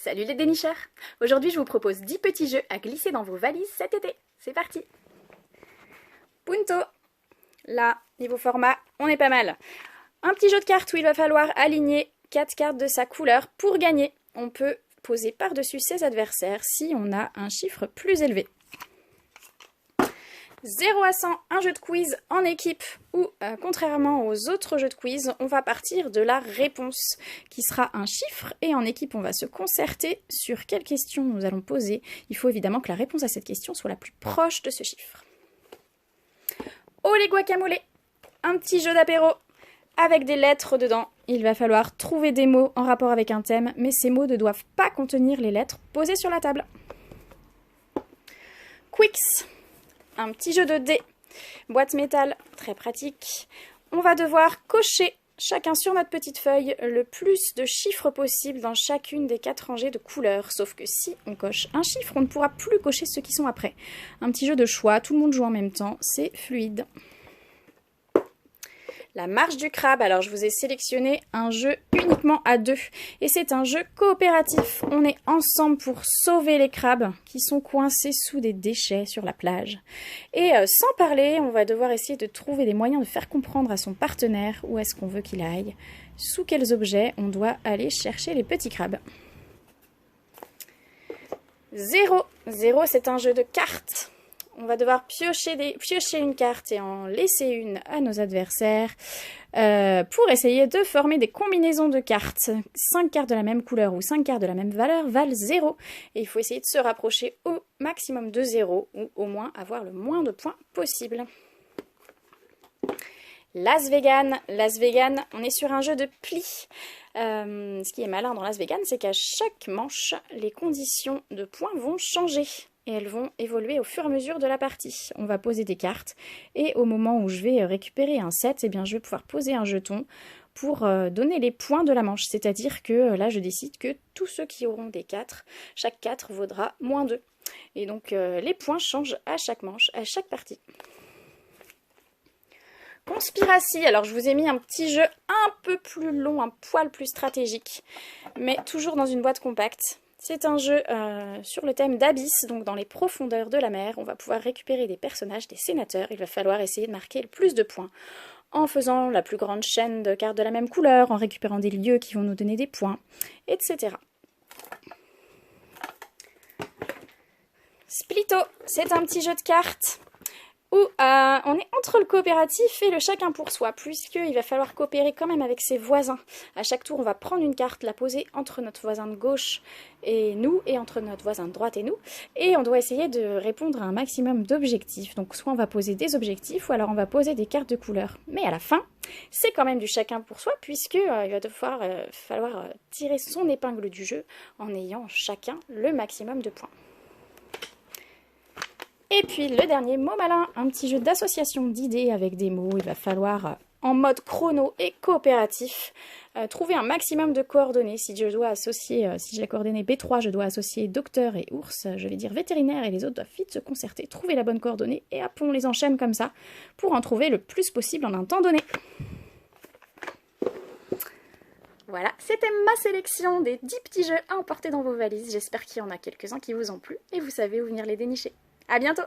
Salut les dénicheurs! Aujourd'hui je vous propose 10 petits jeux à glisser dans vos valises cet été. C'est parti! Punto! Là, niveau format, on est pas mal. Un petit jeu de cartes où il va falloir aligner 4 cartes de sa couleur pour gagner. On peut poser par-dessus ses adversaires si on a un chiffre plus élevé. 0 à 100, un jeu de quiz en équipe où, contrairement aux autres jeux de quiz, on va partir de la réponse qui sera un chiffre et en équipe on va se concerter sur quelle question nous allons poser. Il faut évidemment que la réponse à cette question soit la plus proche de ce chiffre. Oh les guacamole! Un petit jeu d'apéro avec des lettres dedans. Il va falloir trouver des mots en rapport avec un thème, mais ces mots ne doivent pas contenir les lettres posées sur la table. Quicks! Un petit jeu de dés, boîte métal, très pratique. On va devoir cocher chacun sur notre petite feuille le plus de chiffres possible dans chacune des 4 rangées de couleurs. Sauf que si on coche un chiffre, on ne pourra plus cocher ceux qui sont après. Un petit jeu de choix, tout le monde joue en même temps, c'est fluide. La marche du crabe, alors je vous ai sélectionné un jeu uniquement à 2. Et c'est un jeu coopératif. On est ensemble pour sauver les crabes qui sont coincés sous des déchets sur la plage. Et sans parler, on va devoir essayer de trouver des moyens de faire comprendre à son partenaire où est-ce qu'on veut qu'il aille, sous quels objets on doit aller chercher les petits crabes. 0. 0, c'est un jeu de cartes. On va devoir piocher une carte et en laisser une à nos adversaires pour essayer de former des combinaisons de cartes. 5 cartes de la même couleur ou 5 cartes de la même valeur valent 0. Et il faut essayer de se rapprocher au maximum de 0 ou au moins avoir le moins de points possible. Las Vegan. Las Vegan, on est sur un jeu de plis. Ce qui est malin dans Las Vegan, c'est qu'à chaque manche, les conditions de points vont changer. Et elles vont évoluer au fur et à mesure de la partie. On va poser des cartes et au moment où je vais récupérer un set, eh bien, je vais pouvoir poser un jeton pour donner les points de la manche. C'est-à-dire que là, je décide que tous ceux qui auront des 4, chaque 4 vaudra moins 2. Et donc, les points changent à chaque manche, à chaque partie. Conspiracy, alors je vous ai mis un petit jeu un peu plus long, un poil plus stratégique, mais toujours dans une boîte compacte. C'est un jeu sur le thème d'Abyss, donc dans les profondeurs de la mer. On va pouvoir récupérer des personnages, des sénateurs. Il va falloir essayer de marquer le plus de points en faisant la plus grande chaîne de cartes de la même couleur, en récupérant des lieux qui vont nous donner des points, etc. Splitto, c'est un petit jeu de cartes où on est entre le coopératif et le chacun pour soi, puisqu'il va falloir coopérer quand même avec ses voisins. À chaque tour, on va prendre une carte, la poser entre notre voisin de gauche et nous, et entre notre voisin de droite et nous, et on doit essayer de répondre à un maximum d'objectifs. Donc soit on va poser des objectifs, ou alors on va poser des cartes de couleur. Mais à la fin, c'est quand même du chacun pour soi, puisqu'il va falloir tirer son épingle du jeu en ayant chacun le maximum de points. Et puis le dernier, mot malin, un petit jeu d'association d'idées avec des mots. Il va falloir, en mode chrono et coopératif, trouver un maximum de coordonnées. Si je dois associer, si j'ai la coordonnée B3, je dois associer docteur et ours, je vais dire vétérinaire, et les autres doivent vite se concerter, trouver la bonne coordonnée, et hop, on les enchaîne comme ça, pour en trouver le plus possible en un temps donné. Voilà, c'était ma sélection des 10 petits jeux à emporter dans vos valises. J'espère qu'il y en a quelques-uns qui vous ont plu, et vous savez où venir les dénicher. À bientôt!